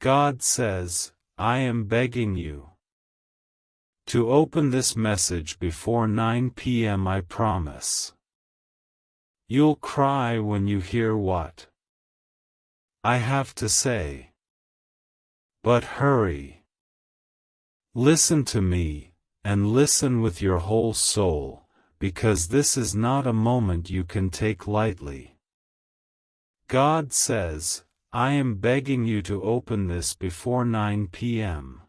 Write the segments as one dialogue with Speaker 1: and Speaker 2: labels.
Speaker 1: God says, I am begging you to open this message before 9 p.m. I promise. You'll cry when you hear what I have to say. But hurry. Listen to me, and listen with your whole soul, because this is not a moment you can take lightly. God says, I am begging you to open this before 9 p.m.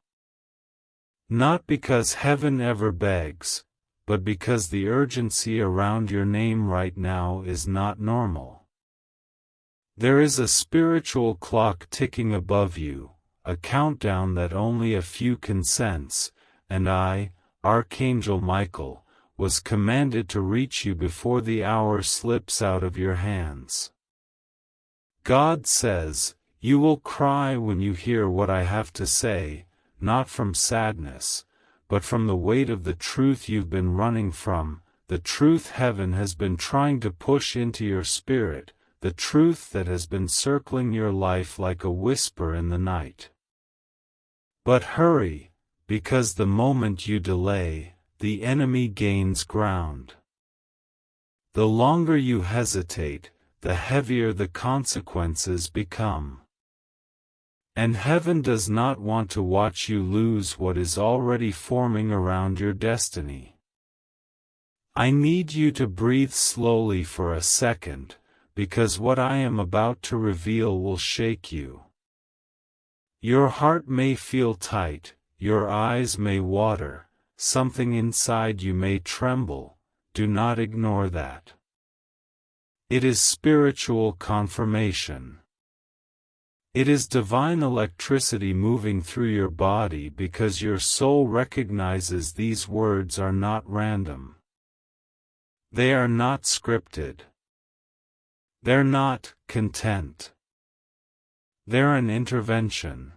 Speaker 1: Not because heaven ever begs, but because the urgency around your name right now is not normal. There is a spiritual clock ticking above you, a countdown that only a few can sense, and I, Archangel Michael, was commanded to reach you before the hour slips out of your hands. God says, you will cry when you hear what I have to say, not from sadness, but from the weight of the truth you've been running from, the truth heaven has been trying to push into your spirit, the truth that has been circling your life like a whisper in the night. But hurry, because the moment you delay, the enemy gains ground. The longer you hesitate, the heavier the consequences become. And heaven does not want to watch you lose what is already forming around your destiny. I need you to breathe slowly for a second, because what I am about to reveal will shake you. Your heart may feel tight, your eyes may water, something inside you may tremble. Do not ignore that. It is spiritual confirmation. It is divine electricity moving through your body because your soul recognizes these words are not random. They are not scripted. They're not content. They're an intervention.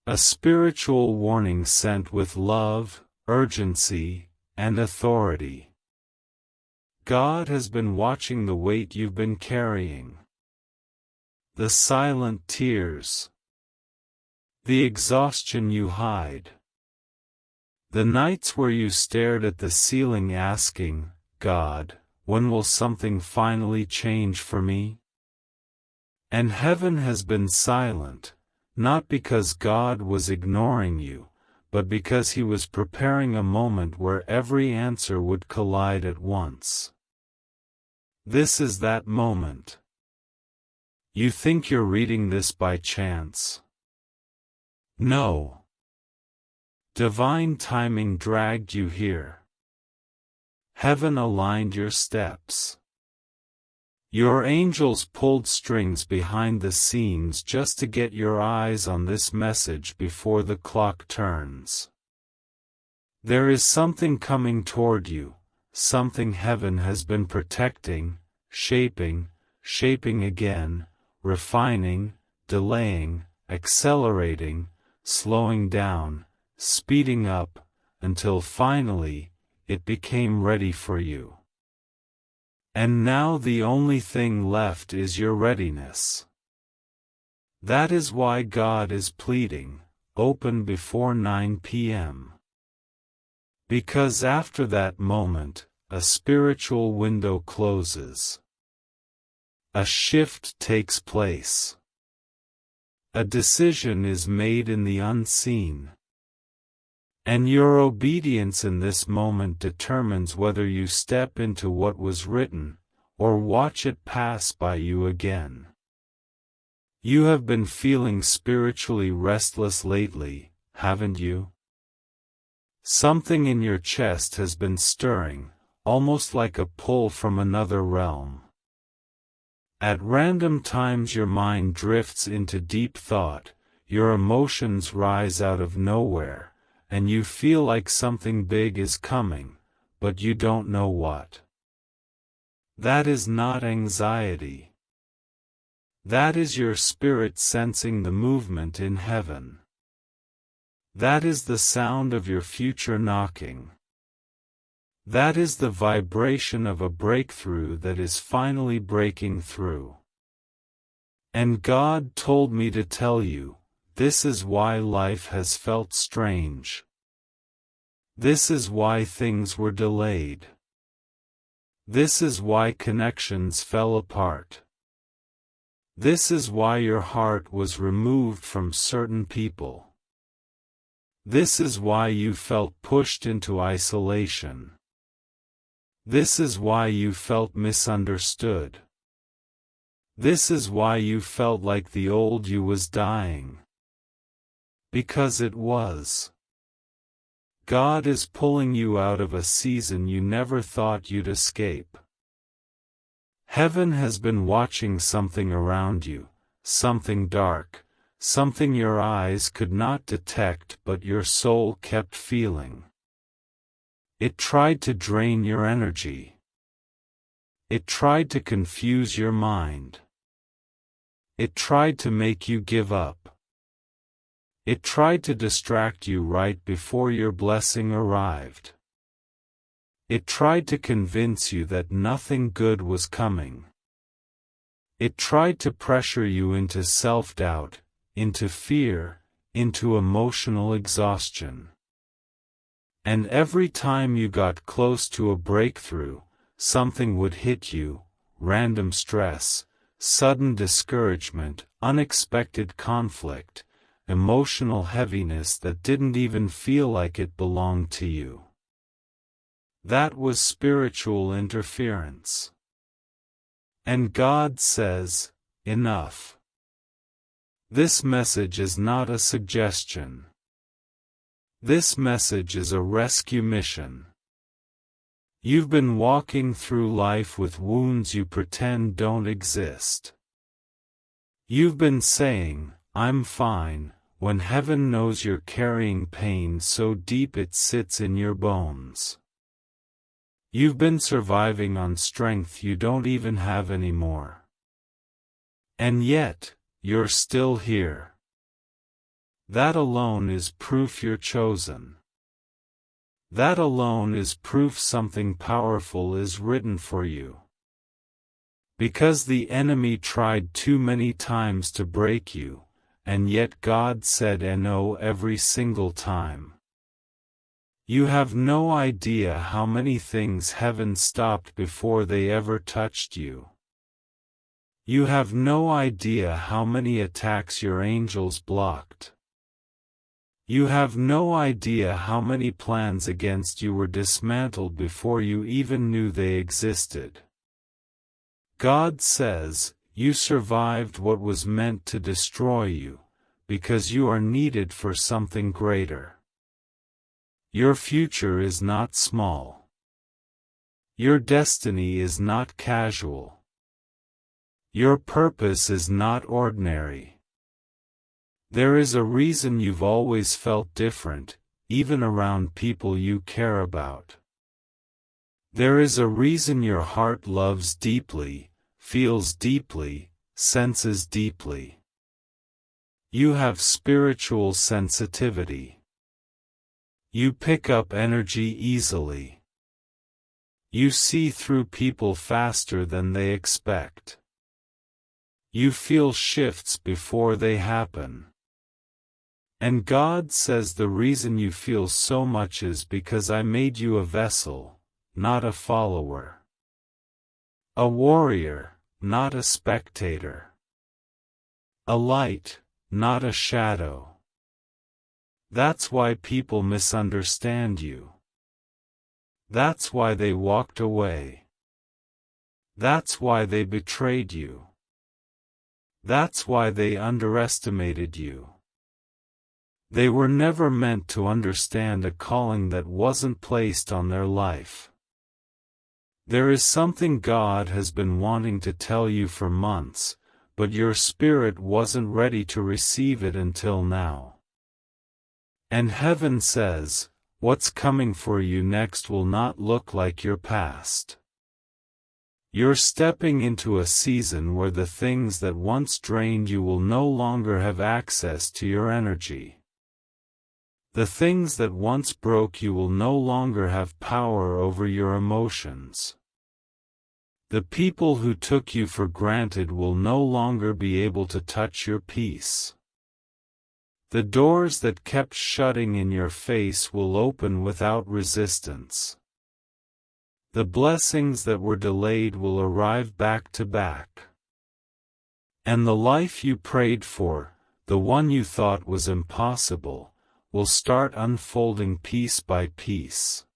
Speaker 1: A spiritual warning sent with love, urgency, and authority. God has been watching the weight you've been carrying. The silent tears. The exhaustion you hide. The nights where you stared at the ceiling asking, God, when will something finally change for me? And heaven has been silent, not because God was ignoring you, but because He was preparing a moment where every answer would collide at once. This is that moment. You think you're reading this by chance? No. Divine timing dragged you here. Heaven aligned your steps. Your angels pulled strings behind the scenes just to get your eyes on this message before the clock turns. There is something coming toward you, something heaven has been protecting, shaping again, refining, delaying, accelerating, slowing down, speeding up, until finally, it became ready for you. And now the only thing left is your readiness. That is why God is pleading, open before 9 p.m. Because after that moment, a spiritual window closes. A shift takes place. A decision is made in the unseen. And your obedience in this moment determines whether you step into what was written, or watch it pass by you again. You have been feeling spiritually restless lately, haven't you? Something in your chest has been stirring, almost like a pull from another realm. At random times your mind drifts into deep thought, your emotions rise out of nowhere, and you feel like something big is coming, but you don't know what. That is not anxiety. That is your spirit sensing the movement in heaven. That is the sound of your future knocking. That is the vibration of a breakthrough that is finally breaking through. And God told me to tell you, This is why life has felt strange. This is why things were delayed. This is why connections fell apart. This is why your heart was removed from certain people. This is why you felt pushed into isolation. This is why you felt misunderstood. This is why you felt like the old you was dying. Because it was. God is pulling you out of a season you never thought you'd escape. Heaven has been watching something around you, something dark, something your eyes could not detect but your soul kept feeling. It tried to drain your energy. It tried to confuse your mind. It tried to make you give up. It tried to distract you right before your blessing arrived. It tried to convince you that nothing good was coming. It tried to pressure you into self-doubt, into fear, into emotional exhaustion. And every time you got close to a breakthrough, something would hit you: random stress, sudden discouragement, unexpected conflict, emotional heaviness that didn't even feel like it belonged to you. That was spiritual interference. And God says, enough. This message is not a suggestion. This message is a rescue mission. You've been walking through life with wounds you pretend don't exist. You've been saying, "I'm fine," when heaven knows you're carrying pain so deep it sits in your bones. You've been surviving on strength you don't even have anymore. And yet, you're still here. That alone is proof you're chosen. That alone is proof something powerful is written for you. Because the enemy tried too many times to break you, and yet God said no every single time. You have no idea how many things heaven stopped before they ever touched you. You have no idea how many attacks your angels blocked. You have no idea how many plans against you were dismantled before you even knew they existed. God says, you survived what was meant to destroy you, because you are needed for something greater. Your future is not small. Your destiny is not casual. Your purpose is not ordinary. There is a reason you've always felt different, even around people you care about. There is a reason your heart loves deeply, feels deeply, senses deeply. You have spiritual sensitivity. You pick up energy easily. You see through people faster than they expect. You feel shifts before they happen. And God says the reason you feel so much is because I made you a vessel, not a follower. A warrior, not a spectator. A light, not a shadow. That's why people misunderstand you. That's why they walked away. That's why they betrayed you. That's why they underestimated you. They were never meant to understand a calling that wasn't placed on their life. There is something God has been wanting to tell you for months, but your spirit wasn't ready to receive it until now. And heaven says, what's coming for you next will not look like your past. You're stepping into a season where the things that once drained you will no longer have access to your energy. The things that once broke you will no longer have power over your emotions. The people who took you for granted will no longer be able to touch your peace. The doors that kept shutting in your face will open without resistance. The blessings that were delayed will arrive back to back. And the life you prayed for, the one you thought was impossible, will start unfolding piece by piece.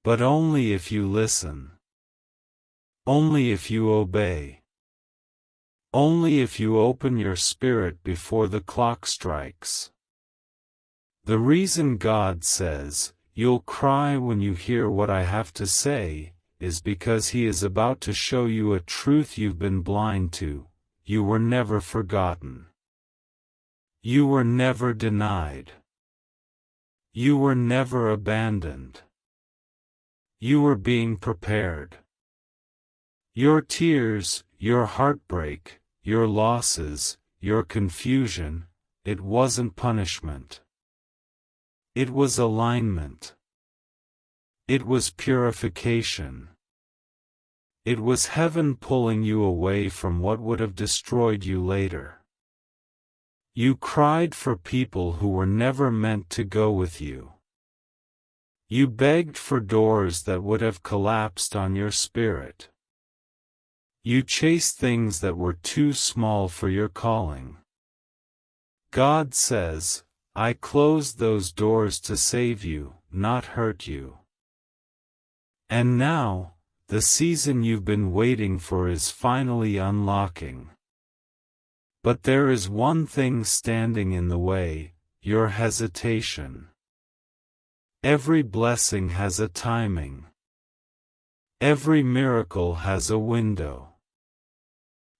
Speaker 1: But only if you listen. Only if you obey. Only if you open your spirit before the clock strikes. The reason God says, "You'll cry when you hear what I have to say," is because He is about to show you a truth you've been blind to. You were never forgotten. You were never denied. You were never abandoned. You were being prepared. Your tears, your heartbreak, your losses, your confusion, it wasn't punishment. It was alignment. It was purification. It was heaven pulling you away from what would have destroyed you later. You cried for people who were never meant to go with you. You begged for doors that would have collapsed on your spirit. You chased things that were too small for your calling. God says, "I closed those doors to save you, not hurt you." And now, the season you've been waiting for is finally unlocking. But there is one thing standing in the way: your hesitation. Every blessing has a timing. Every miracle has a window.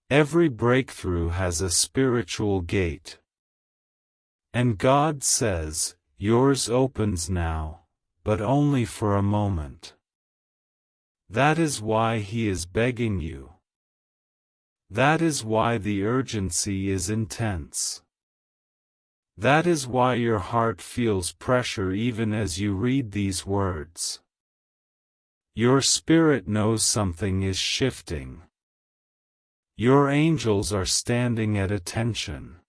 Speaker 1: Every breakthrough has a spiritual gate. And God says, yours opens now, but only for a moment. That is why He is begging you. That is why the urgency is intense. That is why your heart feels pressure even as you read these words. Your spirit knows something is shifting. Your angels are standing at attention.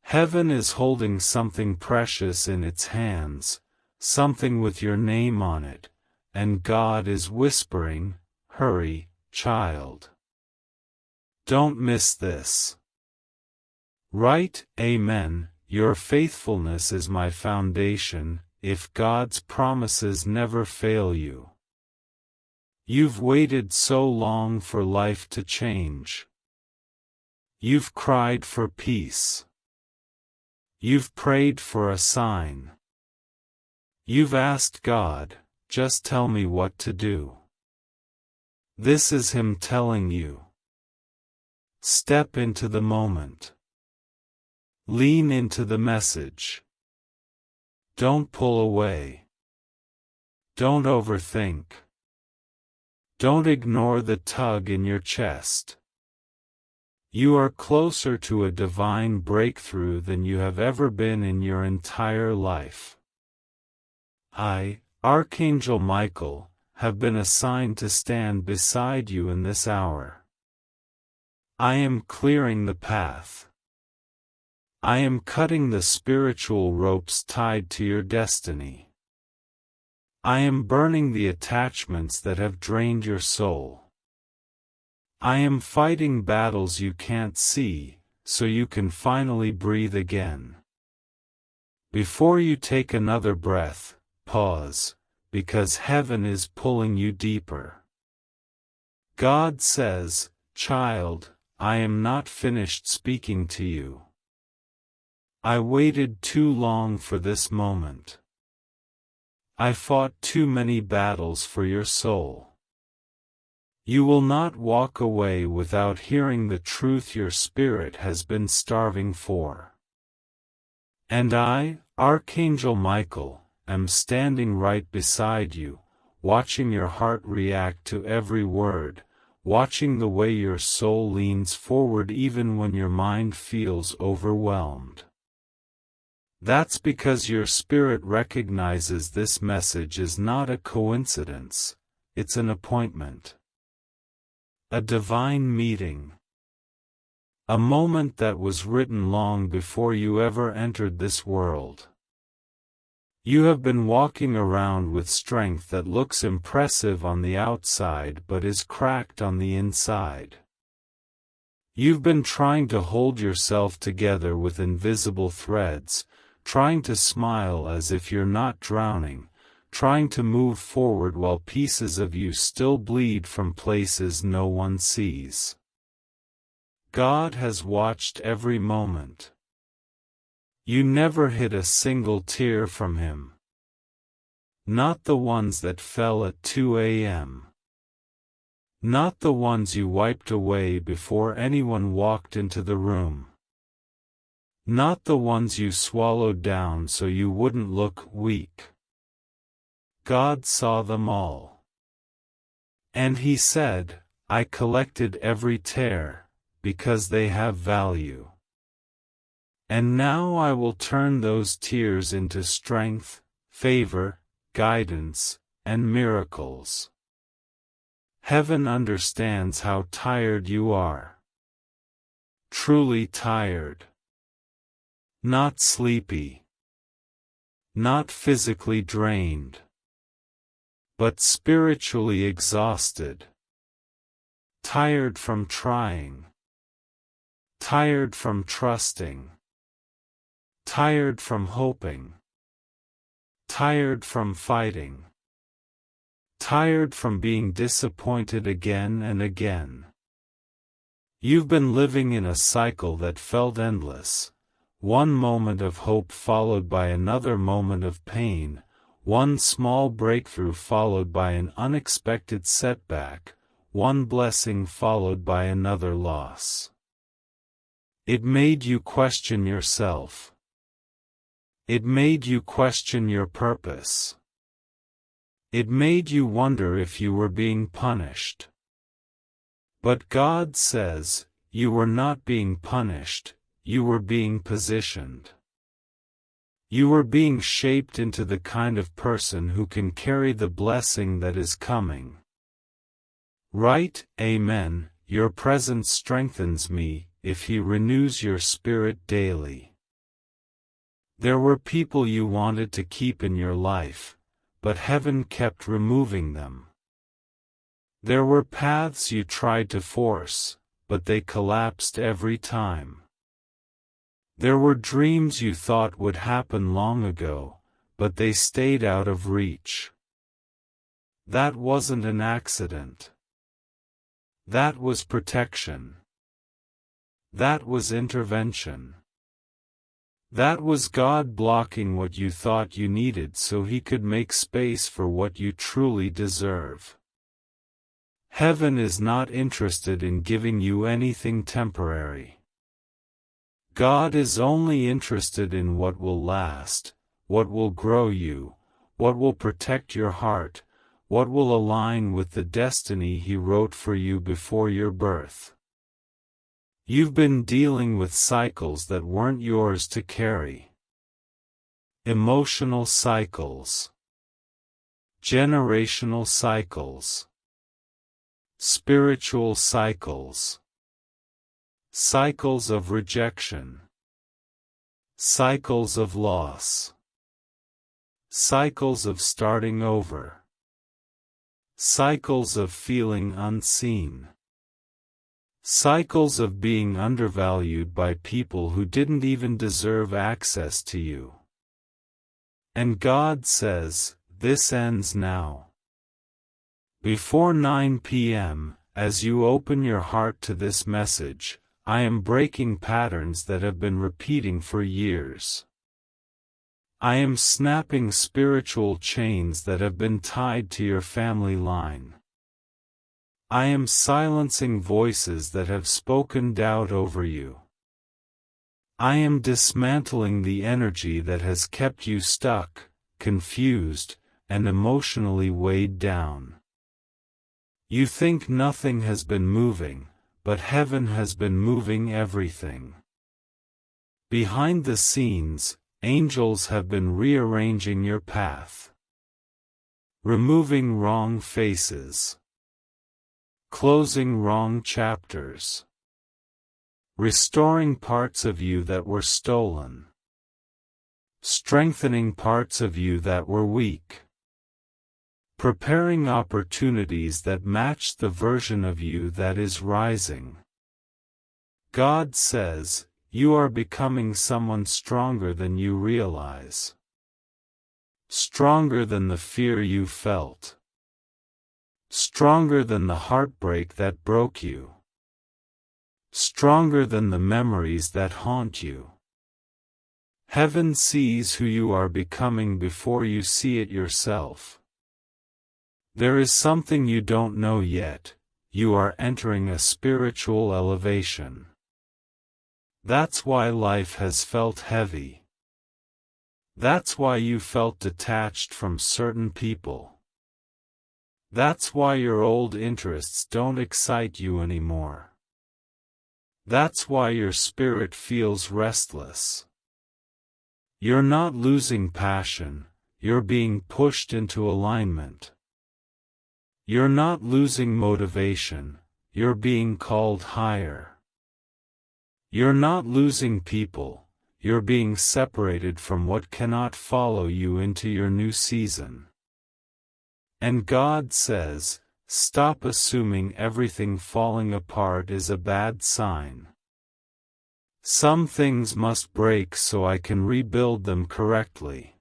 Speaker 1: Heaven is holding something precious in its hands, something with your name on it, and God is whispering, "Hurry, child. Don't miss this." Right, amen. Your faithfulness is my foundation, if God's promises never fail you. You've waited so long for life to change. You've cried for peace. You've prayed for a sign. You've asked God, "Just tell me what to do." This is Him telling you. Step into the moment. Lean into the message. Don't pull away. Don't overthink. Don't ignore the tug in your chest. You are closer to a divine breakthrough than you have ever been in your entire life. I, Archangel Michael, have been assigned to stand beside you in this hour. I am clearing the path. I am cutting the spiritual ropes tied to your destiny. I am burning the attachments that have drained your soul. I am fighting battles you can't see, so you can finally breathe again. Before you take another breath, pause, because heaven is pulling you deeper. God says, "Child, I am not finished speaking to you. I waited too long for this moment. I fought too many battles for your soul. You will not walk away without hearing the truth your spirit has been starving for. And I, Archangel Michael, am standing right beside you, watching your heart react to every word, watching the way your soul leans forward even when your mind feels overwhelmed. That's because your spirit recognizes this message is not a coincidence, it's an appointment. A divine meeting. A moment that was written long before you ever entered this world. You have been walking around with strength that looks impressive on the outside but is cracked on the inside. You've been trying to hold yourself together with invisible threads, trying to smile as if you're not drowning, trying to move forward while pieces of you still bleed from places no one sees. God has watched every moment. You never hid a single tear from Him. Not the ones that fell at 2 a.m. Not the ones you wiped away before anyone walked into the room. Not the ones you swallowed down so you wouldn't look weak. God saw them all. And He said, I collected every tear, because they have value. And now I will turn those tears into strength, favor, guidance, and miracles. Heaven understands how tired you are. Truly tired. Not sleepy. Not physically drained. But spiritually exhausted. Tired from trying. Tired from trusting. Tired from hoping. Tired from fighting. Tired from being disappointed again and again. You've been living in a cycle that felt endless, one moment of hope followed by another moment of pain, one small breakthrough followed by an unexpected setback, one blessing followed by another loss. It made you question yourself. It made you question your purpose. It made you wonder if you were being punished. But God says, you were not being punished, you were being positioned. You were being shaped into the kind of person who can carry the blessing that is coming. Right, Amen, your presence strengthens me, if He renews your spirit daily. There were people you wanted to keep in your life, but heaven kept removing them. There were paths you tried to force, but they collapsed every time. There were dreams you thought would happen long ago, but they stayed out of reach. That wasn't an accident. That was protection. That was intervention. That was God blocking what you thought you needed so He could make space for what you truly deserve. Heaven is not interested in giving you anything temporary. God is only interested in what will last, what will grow you, what will protect your heart, what will align with the destiny He wrote for you before your birth. You've been dealing with cycles that weren't yours to carry. Emotional cycles. Generational cycles. Spiritual cycles. Cycles of rejection. Cycles of loss. Cycles of starting over. Cycles of feeling unseen. Cycles of being undervalued by people who didn't even deserve access to you. And God says, this ends now. Before 9 p.m., as you open your heart to this message, I am breaking patterns that have been repeating for years. I am snapping spiritual chains that have been tied to your family line. I am silencing voices that have spoken doubt over you. I am dismantling the energy that has kept you stuck, confused, and emotionally weighed down. You think nothing has been moving, but heaven has been moving everything. Behind the scenes, angels have been rearranging your path. Removing wrong faces. Closing wrong chapters. restoring parts of you that were stolen, strengthening parts of you that were weak, preparing opportunities that match the version of you that is rising. God says, you are becoming someone stronger than you realize. Stronger than the fear you felt. Stronger than the heartbreak that broke you. Stronger than the memories that haunt you. Heaven sees who you are becoming before you see it yourself. There is something you don't know yet. You are entering a spiritual elevation. That's why life has felt heavy. That's why you felt detached from certain people. That's why your old interests don't excite you anymore. That's why your spirit feels restless. You're not losing passion, you're being pushed into alignment. You're not losing motivation, you're being called higher. You're not losing people, you're being separated from what cannot follow you into your new season. And God says, stop assuming everything falling apart is a bad sign. Some things must break so I can rebuild them correctly.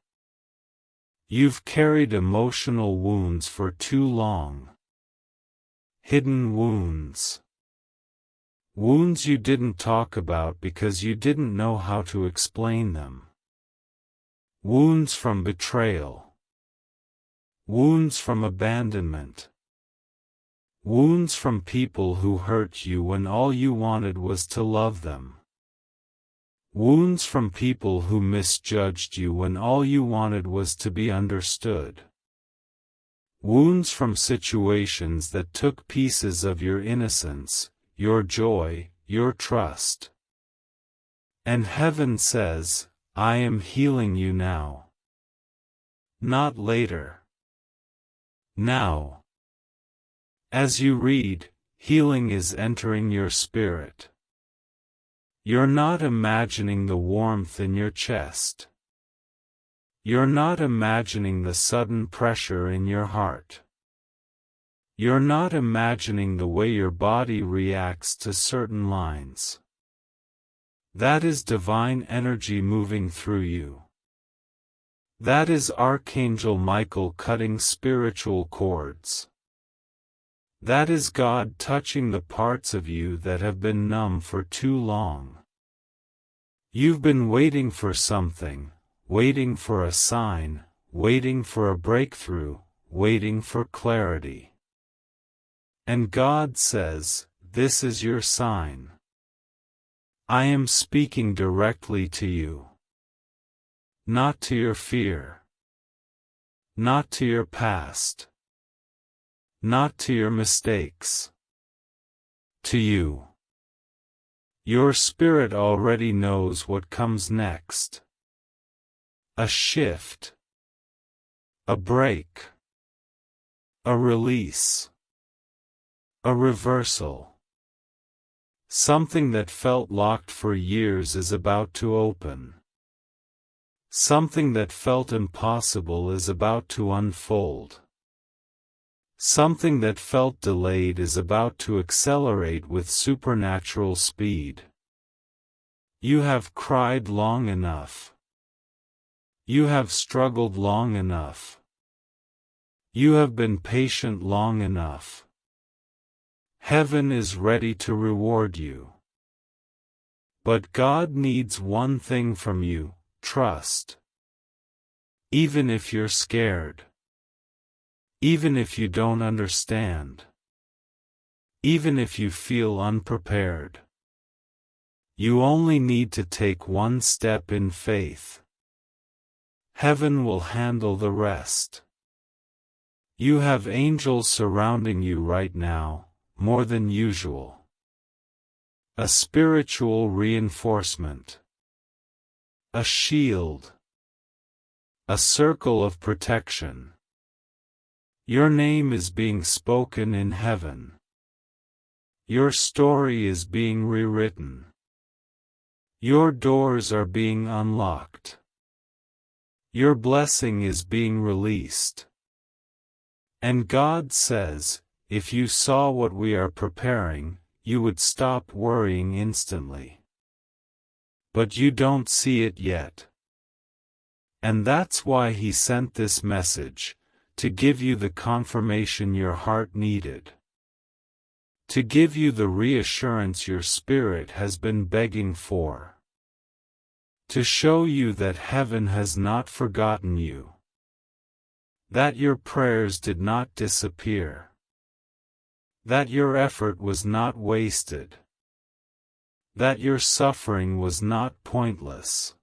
Speaker 1: You've carried emotional wounds for too long. Hidden wounds. Wounds you didn't talk about because you didn't know how to explain them. Wounds from betrayal. Wounds from abandonment. Wounds from people who hurt you when all you wanted was to love them. Wounds from people who misjudged you when all you wanted was to be understood. Wounds from situations that took pieces of your innocence, your joy, your trust. And heaven says, I am healing you now. Not later. Now. As you read, healing is entering your spirit. You're not imagining the warmth in your chest. You're not imagining the sudden pressure in your heart. You're not imagining the way your body reacts to certain lines. That is divine energy moving through you. That is Archangel Michael cutting spiritual cords. That is God touching the parts of you that have been numb for too long. You've been waiting for something, waiting for a sign, waiting for a breakthrough, waiting for clarity. And God says, this is your sign. I am speaking directly to you. Not to your fear. Not to your past. Not to your mistakes. To you. Your spirit already knows what comes next. A shift. A break. A release. A reversal. Something that felt locked for years is about to open. Something that felt impossible is about to unfold. Something that felt delayed is about to accelerate with supernatural speed. You have cried long enough. You have struggled long enough. You have been patient long enough. Heaven is ready to reward you. But God needs one thing from you, trust. Even if you're scared. Even if you don't understand. Even if you feel unprepared. You only need to take one step in faith. Heaven will handle the rest. You have angels surrounding you right now, more than usual. A spiritual reinforcement. A shield. A circle of protection. Your name is being spoken in heaven. Your story is being rewritten. Your doors are being unlocked. Your blessing is being released. And God says, if you saw what we are preparing, you would stop worrying instantly. But you don't see it yet. And that's why He sent this message, to give you the confirmation your heart needed. To give you the reassurance your spirit has been begging for. To show you that heaven has not forgotten you. That your prayers did not disappear. That your effort was not wasted. That your suffering was not pointless.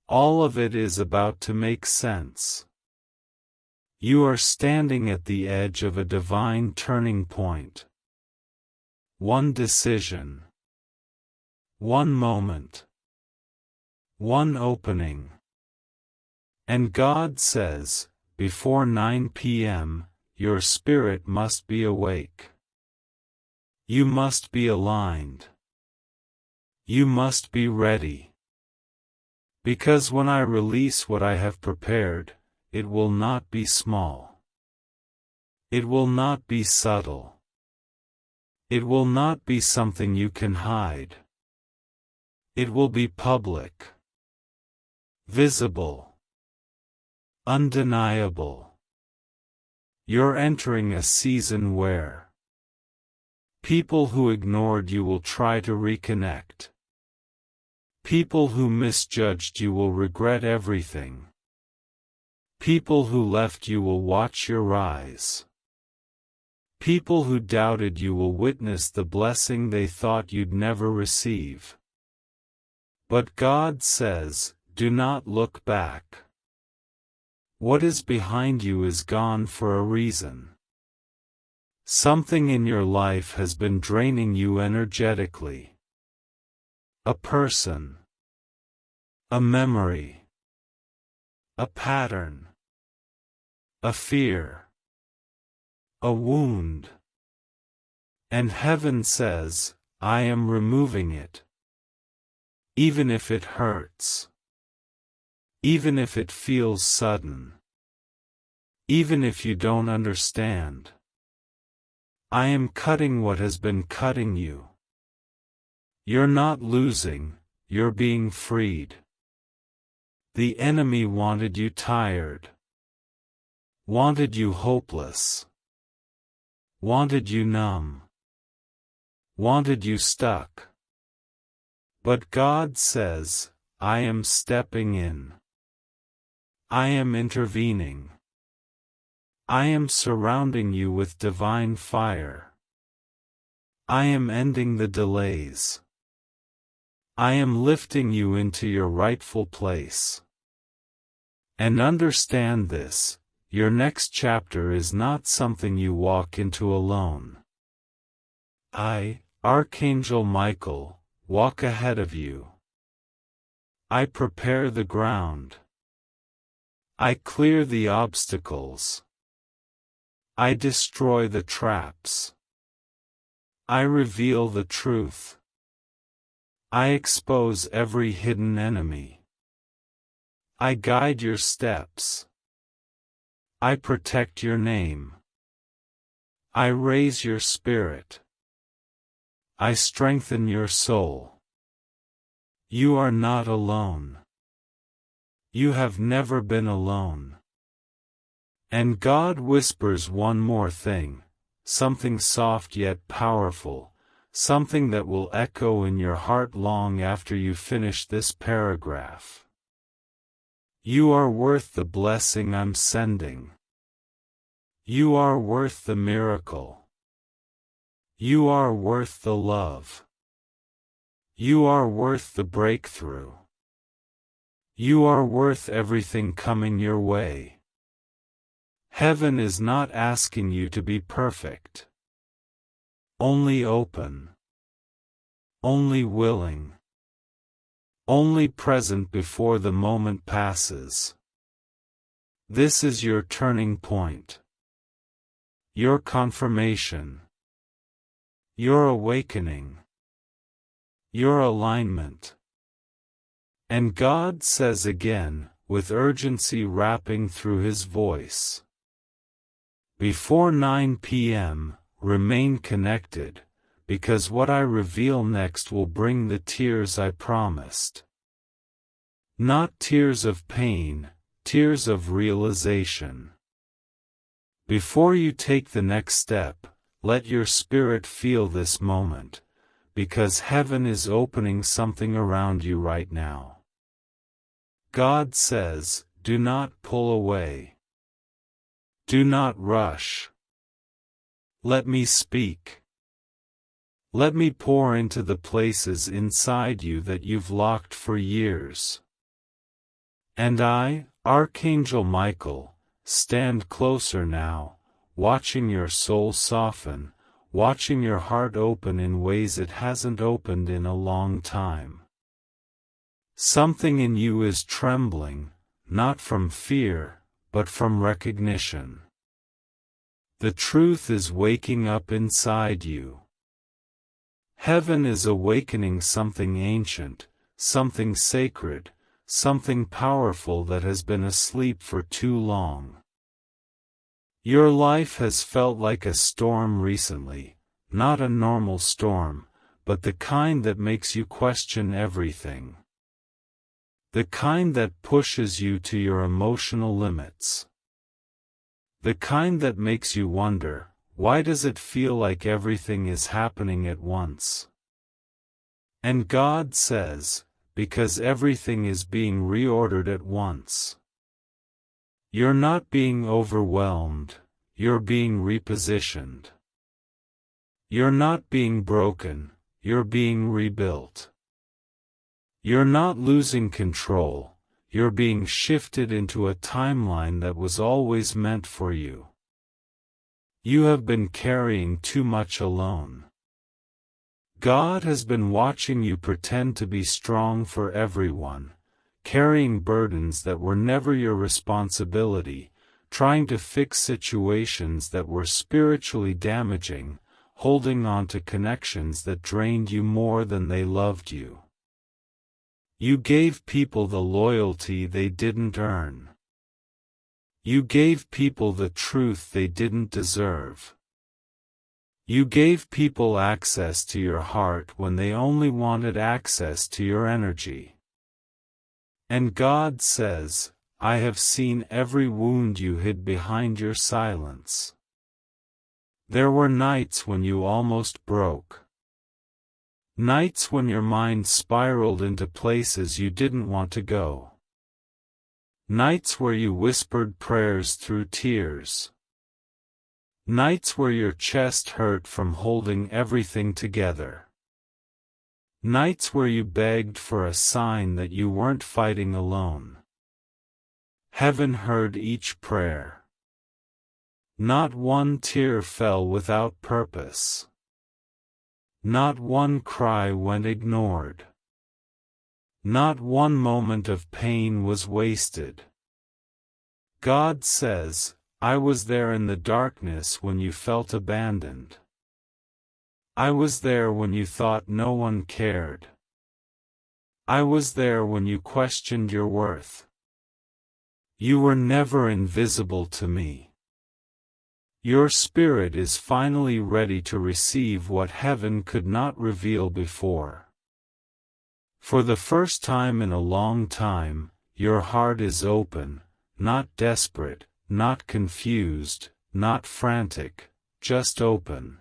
Speaker 1: All of it is about to make sense. You are standing at the edge of a divine turning point. One decision. One moment. One opening. And God says, before 9 p.m., your spirit must be awake. You must be aligned. You must be ready. Because when I release what I have prepared, it will not be small. It will not be subtle. It will not be something you can hide. It will be public. Visible. Undeniable. You're entering a season where people who ignored you will try to reconnect. People who misjudged you will regret everything. People who left you will watch your rise. People who doubted you will witness the blessing they thought you'd never receive. But God says, do not look back. What is behind you is gone for a reason. Something in your life has been draining you energetically. A person. A memory. A pattern. A fear. A wound. And heaven says, I am removing it. Even if it hurts. Even if it feels sudden. Even if you don't understand. I am cutting what has been cutting you. You're not losing, you're being freed. The enemy wanted you tired. Wanted you hopeless. Wanted you numb. Wanted you stuck. But God says, I am stepping in. I am intervening. I am surrounding you with divine fire. I am ending the delays. I am lifting you into your rightful place. And understand this. Your next chapter is not something you walk into alone. I, Archangel Michael, walk ahead of you. I prepare the ground. I clear the obstacles. I destroy the traps. I reveal the truth. I expose every hidden enemy. I guide your steps. I protect your name. I raise your spirit. I strengthen your soul. You are not alone. You have never been alone. And God whispers one more thing, something soft yet powerful, something that will echo in your heart long after you finish this paragraph. You are worth the blessing I'm sending. You are worth the miracle. You are worth the love. You are worth the breakthrough. You are worth everything coming your way. Heaven is not asking you to be perfect. Only open. Only willing. Only present before the moment passes. This is your turning point. Your confirmation. Your awakening. your alignment. And God says again, with urgency wrapping through His voice. Before 9 p.m., remain connected, because what I reveal next will bring the tears I promised. Not tears of pain, tears of realization. Before you take the next step, let your spirit feel this moment, because heaven is opening something around you right now. God says, do not pull away. Do not rush. Let me speak. Let me pour into the places inside you that you've locked for years. And I, Archangel Michael, stand closer now, watching your soul soften, watching your heart open in ways it hasn't opened in a long time. Something in you is trembling, not from fear, but from recognition. The truth is waking up inside you. Heaven is awakening something ancient, something sacred, something powerful that has been asleep for too long. Your life has felt like a storm recently, not a normal storm, but the kind that makes you question everything. The kind that pushes you to your emotional limits. The kind that makes you wonder, why does it feel like everything is happening at once? And God says, because everything is being reordered at once. You're not being overwhelmed, you're being repositioned. You're not being broken, you're being rebuilt. You're not losing control, you're being shifted into a timeline that was always meant for you. You have been carrying too much alone. God has been watching you pretend to be strong for everyone, carrying burdens that were never your responsibility, trying to fix situations that were spiritually damaging, holding on to connections that drained you more than they loved you. You gave people the loyalty they didn't earn. You gave people the truth they didn't deserve. You gave people access to your heart when they only wanted access to your energy. And God says, I have seen every wound you hid behind your silence. There were nights when you almost broke. Nights when your mind spiraled into places you didn't want to go. Nights where you whispered prayers through tears. Nights where your chest hurt from holding everything together. Nights where you begged for a sign that you weren't fighting alone. Heaven heard each prayer. Not one tear fell without purpose. Not one cry went ignored. Not one moment of pain was wasted. God says, I was there in the darkness when you felt abandoned. I was there when you thought no one cared. I was there when you questioned your worth. You were never invisible to me. Your spirit is finally ready to receive what heaven could not reveal before. For the first time in a long time, your heart is open, not desperate, not confused, not frantic, just open.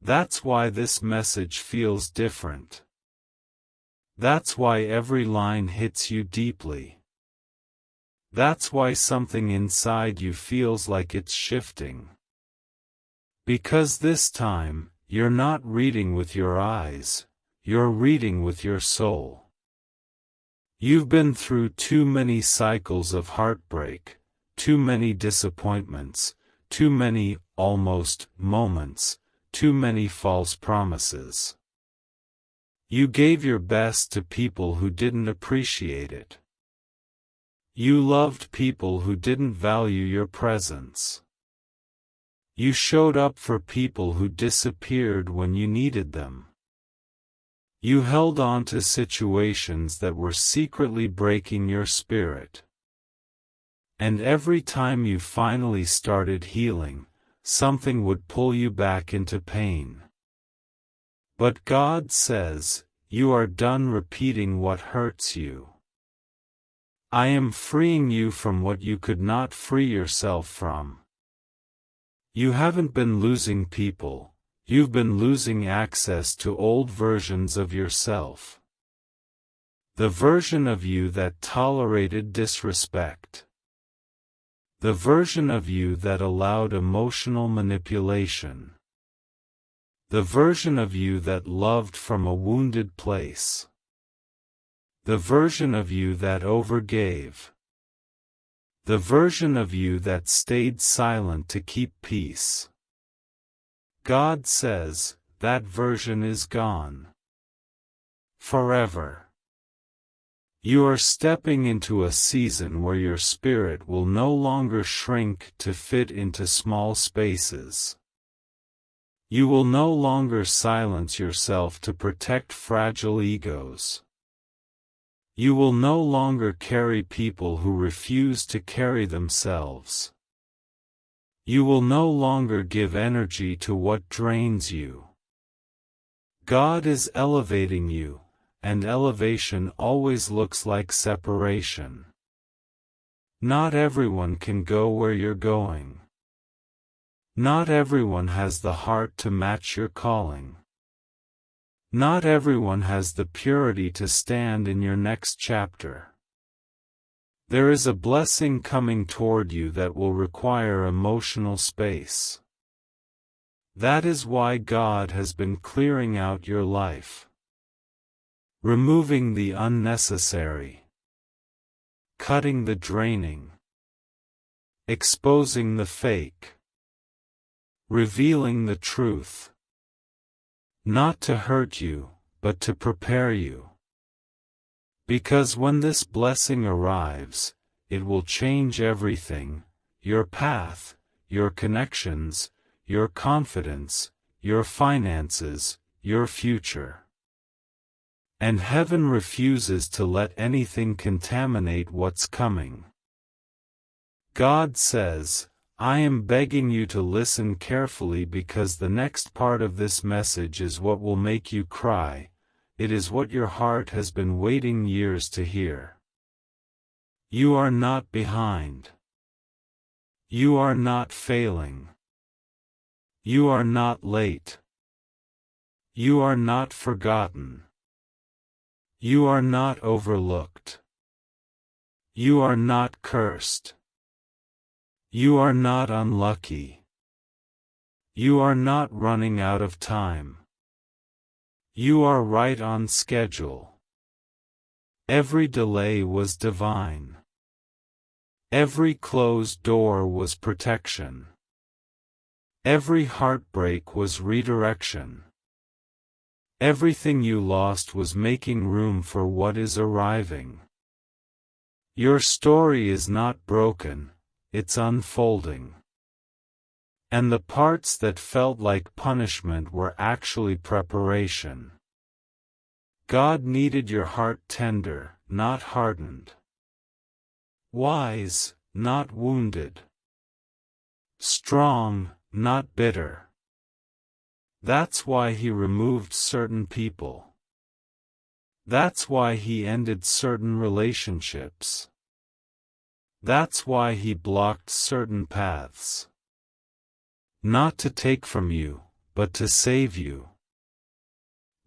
Speaker 1: That's why this message feels different. That's why every line hits you deeply. That's why something inside you feels like it's shifting. Because this time, you're not reading with your eyes, you're reading with your soul. You've been through too many cycles of heartbreak, too many disappointments, too many almost moments, too many false promises. You gave your best to people who didn't appreciate it. You loved people who didn't value your presence. You showed up for people who disappeared when you needed them. You held on to situations that were secretly breaking your spirit. And every time you finally started healing, something would pull you back into pain. But God says, you are done repeating what hurts you. I am freeing you from what you could not free yourself from. You haven't been losing people, you've been losing access to old versions of yourself. The version of you that tolerated disrespect. The version of you that allowed emotional manipulation. The version of you that loved from a wounded place. The version of you that overgave. The version of you that stayed silent to keep peace. God says, that version is gone. Forever. You are stepping into a season where your spirit will no longer shrink to fit into small spaces. You will no longer silence yourself to protect fragile egos. You will no longer carry people who refuse to carry themselves. You will no longer give energy to what drains you. God is elevating you, and elevation always looks like separation. Not everyone can go where you're going. Not everyone has the heart to match your calling. Not everyone has the purity to stand in your next chapter. There is a blessing coming toward you that will require emotional space. That is why God has been clearing out your life. Removing the unnecessary. Cutting the draining. Exposing the fake. Revealing the truth. Not to hurt you, but to prepare you. Because when this blessing arrives, it will change everything, your path, your connections, your confidence, your finances, your future. And heaven refuses to let anything contaminate what's coming. God says, I am begging you to listen carefully because the next part of this message is what will make you cry. It is what your heart has been waiting years to hear. You are not behind. You are not failing. You are not late. You are not forgotten. You are not overlooked. You are not cursed. You are not unlucky. You are not running out of time. You are right on schedule. Every delay was divine. Every closed door was protection. Every heartbreak was redirection. Everything you lost was making room for what is arriving. Your story is not broken, it's unfolding. And the parts that felt like punishment were actually preparation. God needed your heart tender, not hardened. Wise, not wounded. Strong, not bitter. That's why He removed certain people. That's why He ended certain relationships. That's why He blocked certain paths. Not to take from you, but to save you.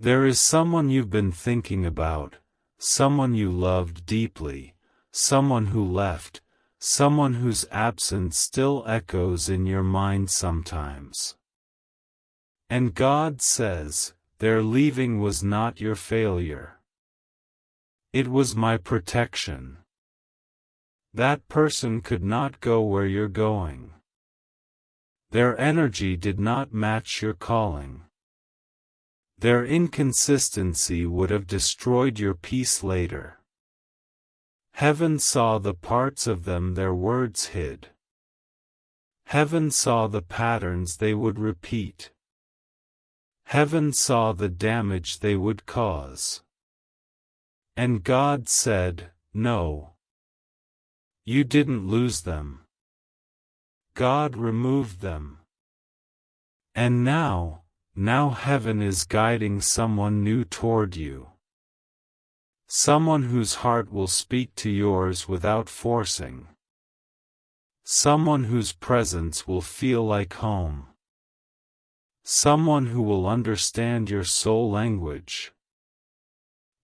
Speaker 1: There is someone you've been thinking about, someone you loved deeply, someone who left, someone whose absence still echoes in your mind sometimes. And God says, their leaving was not your failure. It was my protection. That person could not go where you're going. Their energy did not match your calling. Their inconsistency would have destroyed your peace later. Heaven saw the parts of them their words hid. Heaven saw the patterns they would repeat. Heaven saw the damage they would cause. And God said, "No. You didn't lose them. God removed them. And now heaven is guiding someone new toward you. Someone whose heart will speak to yours without forcing. Someone whose presence will feel like home. Someone who will understand your soul language.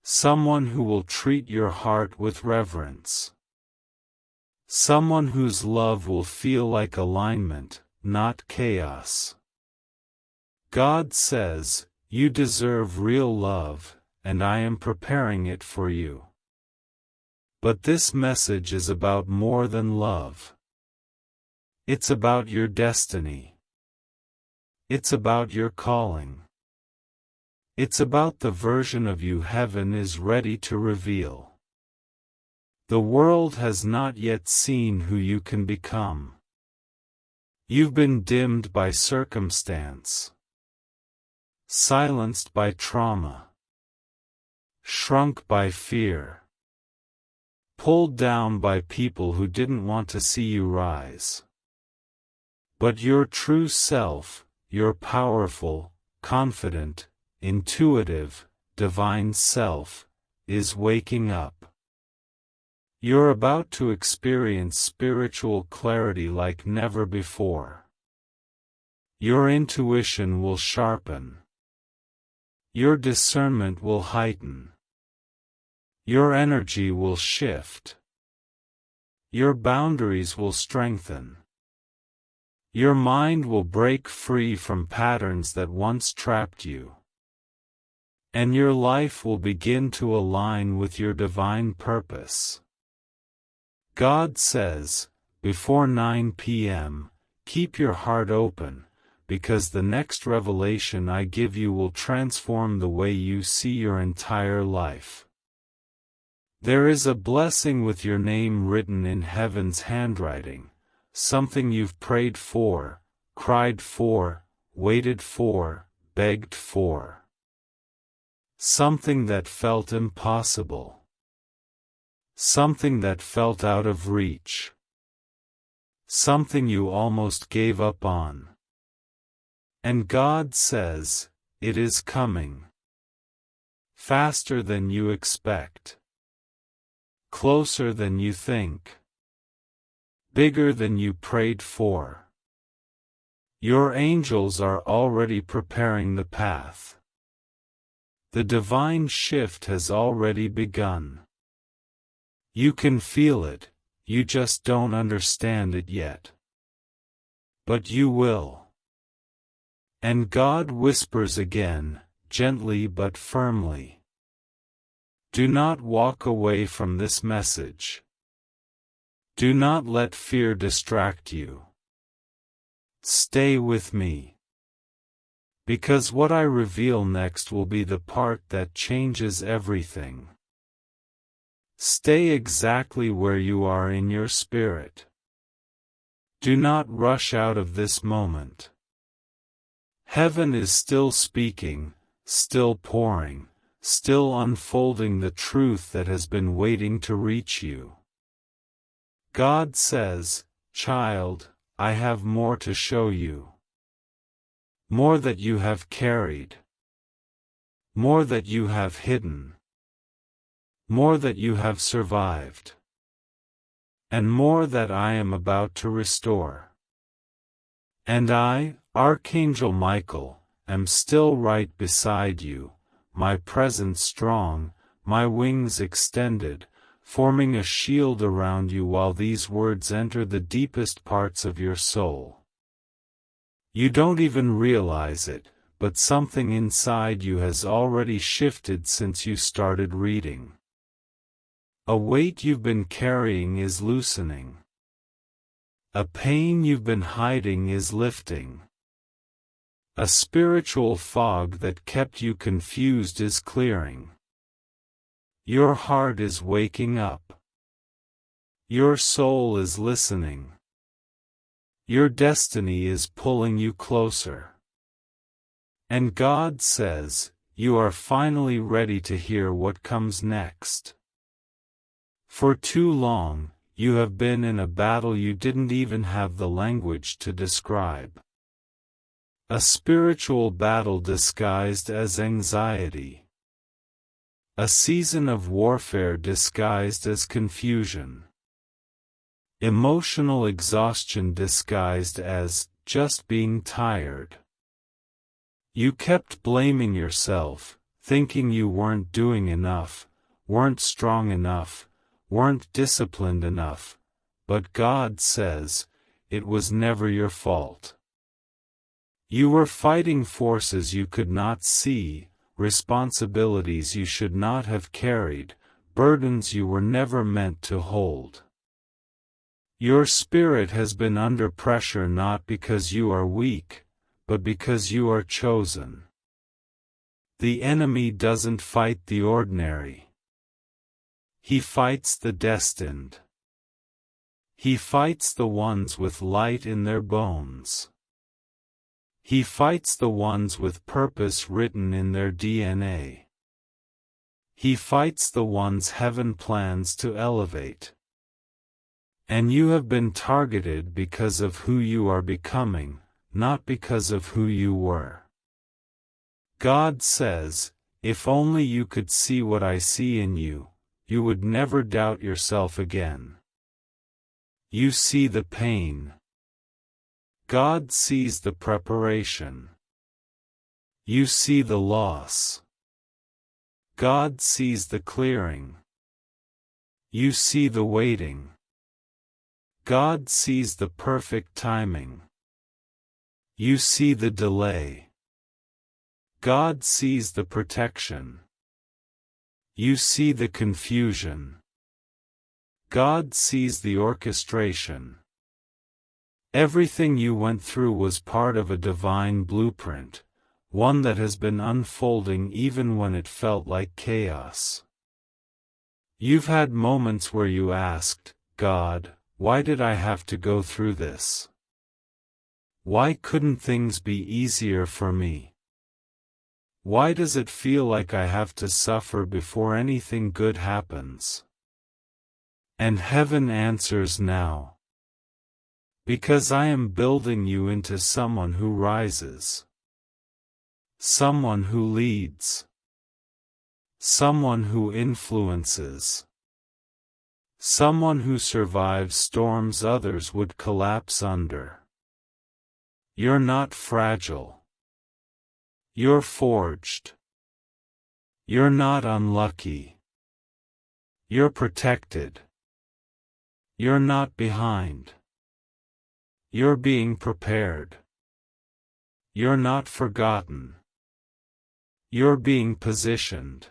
Speaker 1: Someone who will treat your heart with reverence. Someone whose love will feel like alignment, not chaos." God says, "You deserve real love, and I am preparing it for you." But this message is about more than love. It's about your destiny. It's about your calling. It's about the version of you heaven is ready to reveal. The world has not yet seen who you can become. You've been dimmed by circumstance, silenced by trauma, shrunk by fear, pulled down by people who didn't want to see you rise. But your true self, your powerful, confident, intuitive, divine self, is waking up. You're about to experience spiritual clarity like never before. Your intuition will sharpen. Your discernment will heighten. Your energy will shift. Your boundaries will strengthen. Your mind will break free from patterns that once trapped you. And your life will begin to align with your divine purpose. God says, before 9 p.m., keep your heart open, because the next revelation I give you will transform the way you see your entire life. There is a blessing with your name written in heaven's handwriting, something you've prayed for, cried for, waited for, begged for. Something that felt impossible. Something that felt out of reach. Something you almost gave up on. And God says, it is coming. Faster than you expect. Closer than you think. Bigger than you prayed for. Your angels are already preparing the path. The divine shift has already begun. You can feel it, you just don't understand it yet. But you will. And God whispers again, gently but firmly. Do not walk away from this message. Do not let fear distract you. Stay with me. Because what I reveal next will be the part that changes everything. Stay exactly where you are in your spirit. Do not rush out of this moment. Heaven is still speaking, still pouring, still unfolding the truth that has been waiting to reach you. God says, "Child, I have more to show you. More that you have carried. More that you have hidden. More that you have survived. And more that I am about to restore. And I, Archangel Michael, am still right beside you, my presence strong, my wings extended, forming a shield around you while these words enter the deepest parts of your soul. You don't even realize it, but something inside you has already shifted since you started reading. A weight you've been carrying is loosening. A pain you've been hiding is lifting. A spiritual fog that kept you confused is clearing. Your heart is waking up. Your soul is listening. Your destiny is pulling you closer. And God says, you are finally ready to hear what comes next. For too long, you have been in a battle you didn't even have the language to describe. A spiritual battle disguised as anxiety. A season of warfare disguised as confusion. Emotional exhaustion disguised as just being tired. You kept blaming yourself, thinking you weren't doing enough, weren't strong enough, weren't disciplined enough, but God says, it was never your fault. You were fighting forces you could not see, responsibilities you should not have carried, burdens you were never meant to hold. Your spirit has been under pressure not because you are weak, but because you are chosen. The enemy doesn't fight the ordinary. He fights the destined. He fights the ones with light in their bones. He fights the ones with purpose written in their DNA. He fights the ones heaven plans to elevate. And you have been targeted because of who you are becoming, not because of who you were. God says, if only you could see what I see in you, you would never doubt yourself again. You see the pain. God sees the preparation. You see the loss. God sees the clearing. You see the waiting. God sees the perfect timing. You see the delay. God sees the protection. You see the confusion. God sees the orchestration. Everything you went through was part of a divine blueprint, one that has been unfolding even when it felt like chaos. You've had moments where you asked, God, why did I have to go through this? Why couldn't things be easier for me? Why does it feel like I have to suffer before anything good happens? And heaven answers now. Because I am building you into someone who rises. Someone who leads. Someone who influences. Someone who survives storms others would collapse under. You're not fragile. You're forged. You're not unlucky. You're protected. You're not behind. You're being prepared. You're not forgotten. You're being positioned.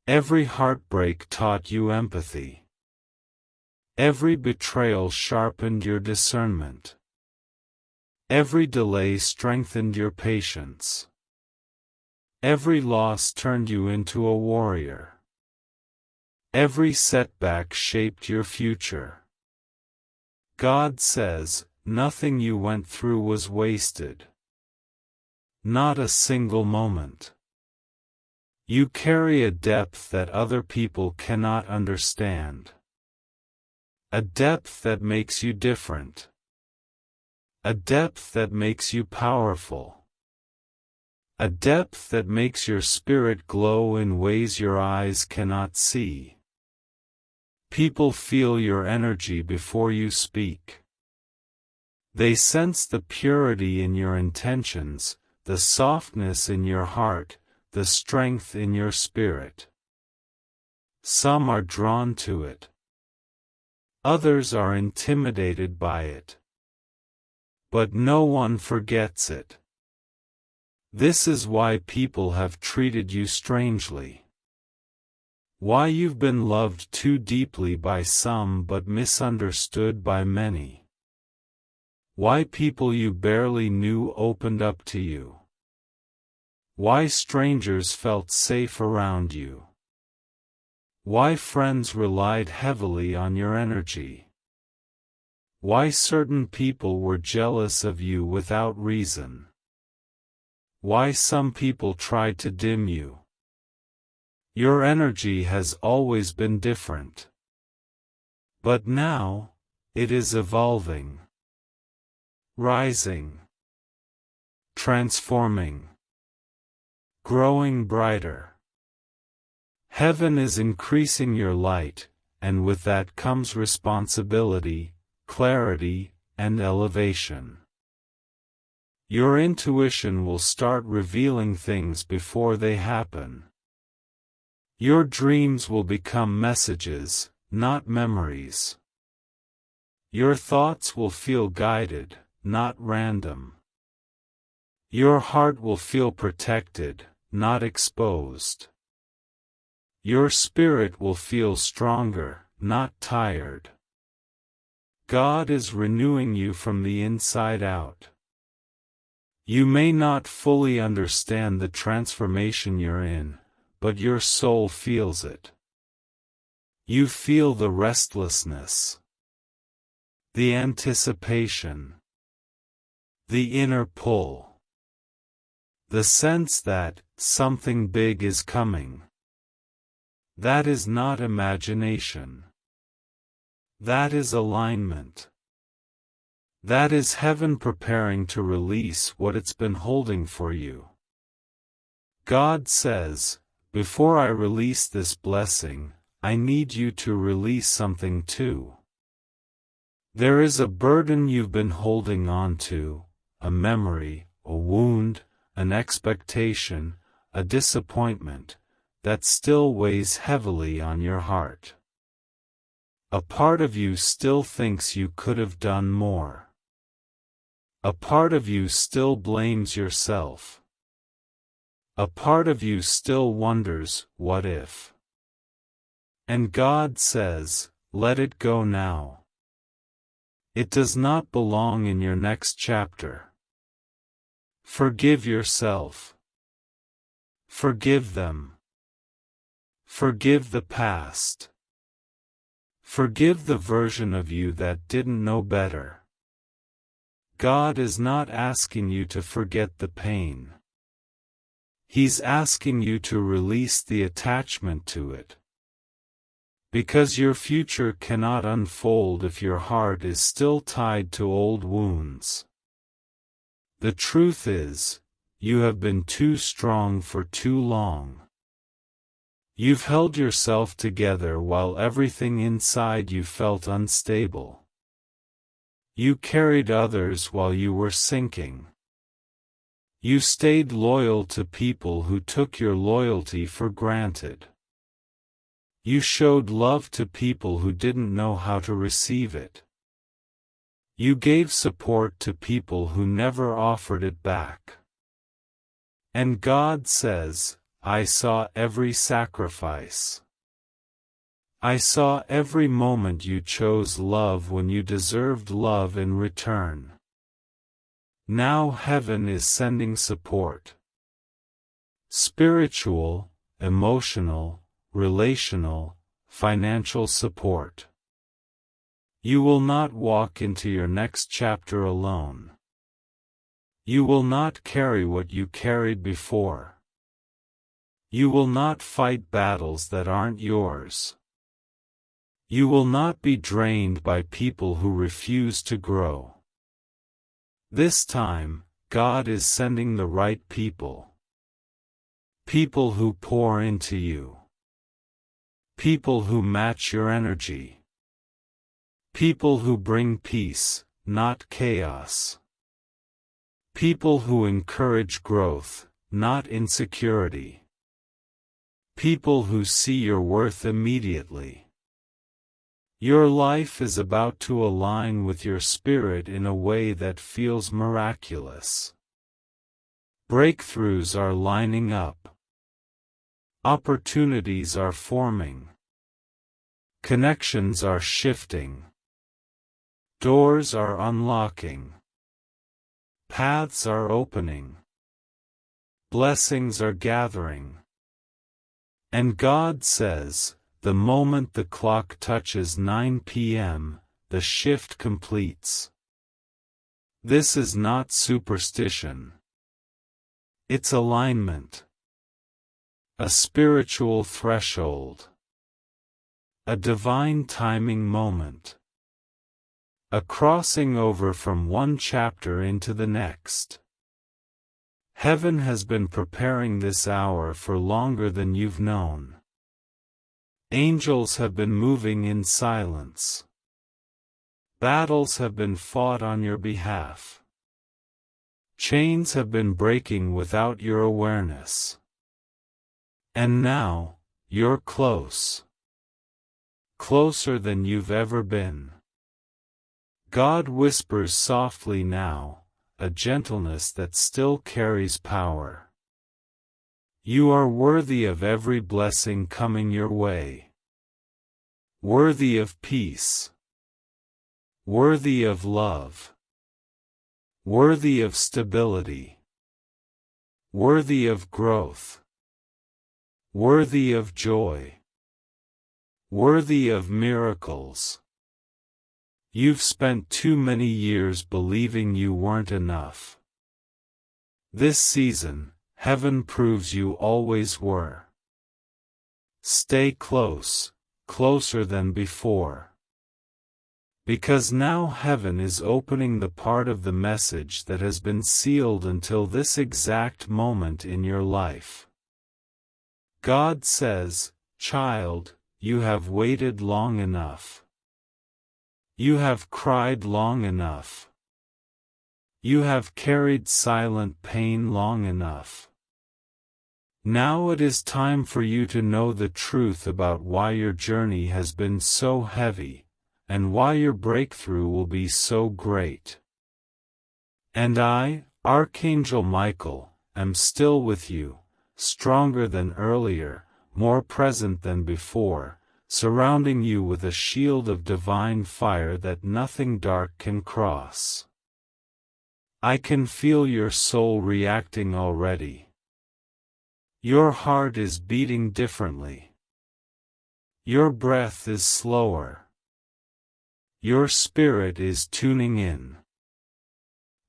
Speaker 1: Every heartbreak taught you empathy. Every betrayal sharpened your discernment. Every delay strengthened your patience. Every loss turned you into a warrior. Every setback shaped your future. God says, nothing you went through was wasted. Not a single moment. You carry a depth that other people cannot understand. A depth that makes you different. A depth that makes you powerful. A depth that makes your spirit glow in ways your eyes cannot see. People feel your energy before you speak. They sense the purity in your intentions, the softness in your heart, the strength in your spirit. Some are drawn to it. Others are intimidated by it. But no one forgets it. This is why people have treated you strangely. Why you've been loved too deeply by some but misunderstood by many. Why people you barely knew opened up to you. Why strangers felt safe around you. Why friends relied heavily on your energy. Why certain people were jealous of you without reason. why some people tried to dim you. Your energy has always been different. But now, it is evolving, rising, transforming, growing brighter. Heaven is increasing your light, and with that comes responsibility, clarity, and elevation. Your intuition will start revealing things before they happen. Your dreams will become messages, not memories. Your thoughts will feel guided, not random. Your heart will feel protected, not exposed. Your spirit will feel stronger, not tired. God is renewing you from the inside out. You may not fully understand the transformation you're in, but your soul feels it. You feel the restlessness, the anticipation, the inner pull, the sense that something big is coming. That is not imagination. That is alignment. That is heaven preparing to release what it's been holding for you. God says, before I release this blessing, I need you to release something too. There is a burden you've been holding on to, a memory, a wound, an expectation, a disappointment, that still weighs heavily on your heart. A part of you still thinks you could have done more. A part of you still blames yourself. A part of you still wonders, what if? And God says, let it go now. It does not belong in your next chapter. Forgive yourself. Forgive them. Forgive the past. Forgive the version of you that didn't know better. God is not asking you to forget the pain. He's asking you to release the attachment to it. Because your future cannot unfold if your heart is still tied to old wounds. The truth is, you have been too strong for too long. You've held yourself together while everything inside you felt unstable. You carried others while you were sinking. You stayed loyal to people who took your loyalty for granted. You showed love to people who didn't know how to receive it. You gave support to people who never offered it back. And God says, I saw every sacrifice. I saw every moment you chose love when you deserved love in return. Now heaven is sending support. Spiritual, emotional, relational, financial support. You will not walk into your next chapter alone. You will not carry what you carried before. You will not fight battles that aren't yours. You will not be drained by people who refuse to grow. This time, God is sending the right people. People who pour into you. People who match your energy. People who bring peace, not chaos. People who encourage growth, not insecurity. People who see your worth immediately. Your life is about to align with your spirit in a way that feels miraculous. Breakthroughs are lining up. Opportunities are forming. Connections are shifting. Doors are unlocking. Paths are opening. Blessings are gathering. And God says, the moment the clock touches 9 p.m., the shift completes. This is not superstition. It's alignment. A spiritual threshold. A divine timing moment. A crossing over from one chapter into the next. Heaven has been preparing this hour for longer than you've known. Angels have been moving in silence. Battles have been fought on your behalf. Chains have been breaking without your awareness. And now, you're close. Closer than you've ever been. God whispers softly now, a gentleness that still carries power. You are worthy of every blessing coming your way. Worthy of peace. Worthy of love. Worthy of stability. Worthy of growth. Worthy of joy. Worthy of miracles. You've spent too many years believing you weren't enough. This season, heaven proves you always were. Stay close, closer than before. Because now heaven is opening the part of the message that has been sealed until this exact moment in your life. God says, "Child, you have waited long enough. You have cried long enough. You have carried silent pain long enough. Now it is time for you to know the truth about why your journey has been so heavy, and why your breakthrough will be so great. And I, Archangel Michael, am still with you, stronger than earlier, more present than before, surrounding you with a shield of divine fire that nothing dark can cross. I can feel your soul reacting already. Your heart is beating differently. Your breath is slower. Your spirit is tuning in.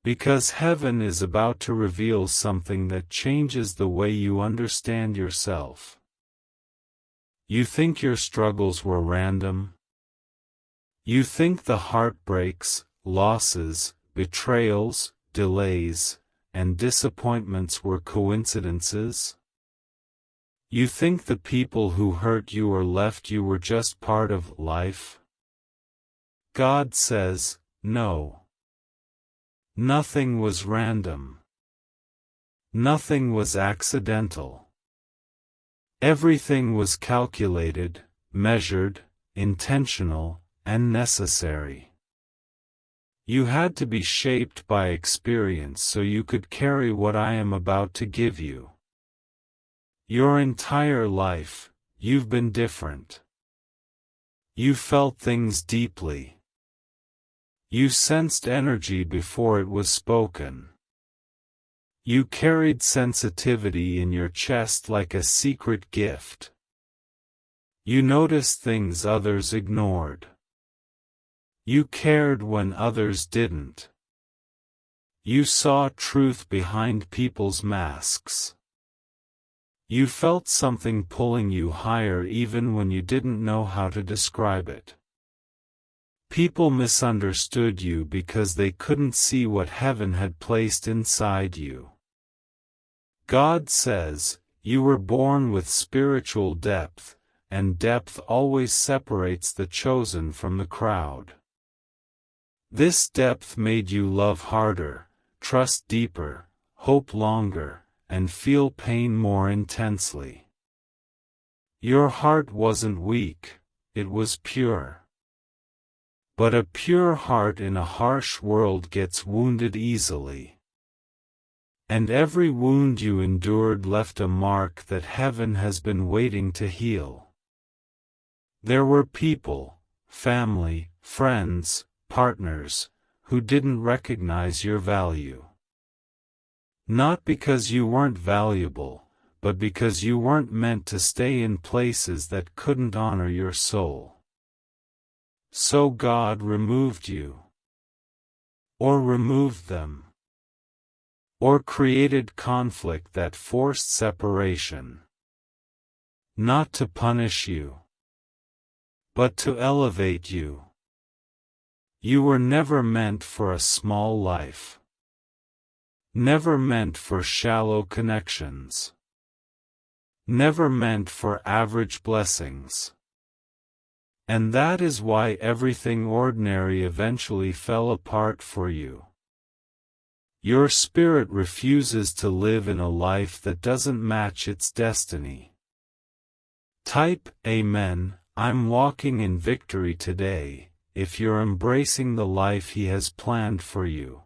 Speaker 1: Because heaven is about to reveal something that changes the way you understand yourself. You think your struggles were random? You think the heartbreaks, losses, betrayals, delays, and disappointments were coincidences? You think the people who hurt you or left you were just part of life? God says, no. Nothing was random. Nothing was accidental. Everything was calculated, measured, intentional, and necessary. You had to be shaped by experience so you could carry what I am about to give you. Your entire life, you've been different. You felt things deeply. You sensed energy before it was spoken. You carried sensitivity in your chest like a secret gift. You noticed things others ignored. You cared when others didn't. You saw truth behind people's masks. You felt something pulling you higher even when you didn't know how to describe it. People misunderstood you because they couldn't see what heaven had placed inside you. God says, you were born with spiritual depth, and depth always separates the chosen from the crowd. This depth made you love harder, trust deeper, hope longer, and feel pain more intensely. Your heart wasn't weak, it was pure. But a pure heart in a harsh world gets wounded easily. And every wound you endured left a mark that heaven has been waiting to heal. There were people, family, friends, partners, who didn't recognize your value. Not because you weren't valuable, but because you weren't meant to stay in places that couldn't honor your soul. So God removed you. Or removed them. or created conflict that forced separation. Not to punish you, but to elevate you. You were never meant for a small life. Never meant for shallow connections. Never meant for average blessings. And that is why everything ordinary eventually fell apart for you. Your spirit refuses to live in a life that doesn't match its destiny. Type, Amen, I'm walking in victory today, if you're embracing the life He has planned for you.